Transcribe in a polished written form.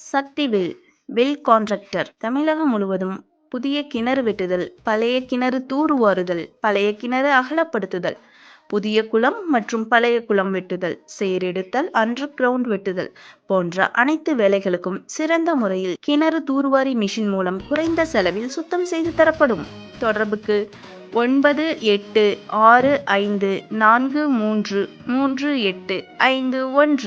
Sakthivel will contractor தமிழகம் முழுவதும் புதிய கிணறு வெட்டுதல், பழைய கிணறு தூர்வாருதல், பழைய கிணறு அகலப்படுத்துதல், புதிய குளம் மற்றும் பழைய குளம் வெட்டுதல், சேரெடுத்தல், அண்டர் கிரவுண்ட் வெட்டுதல் போன்ற அனைத்து வேலைகளுக்கும் சிறந்த முறையில் கிணறு தூர்வாரி மிஷின் மூலம் குறைந்த செலவில் சுத்தம் செய்து தரப்படும். தொடர்புக்கு 9865433851.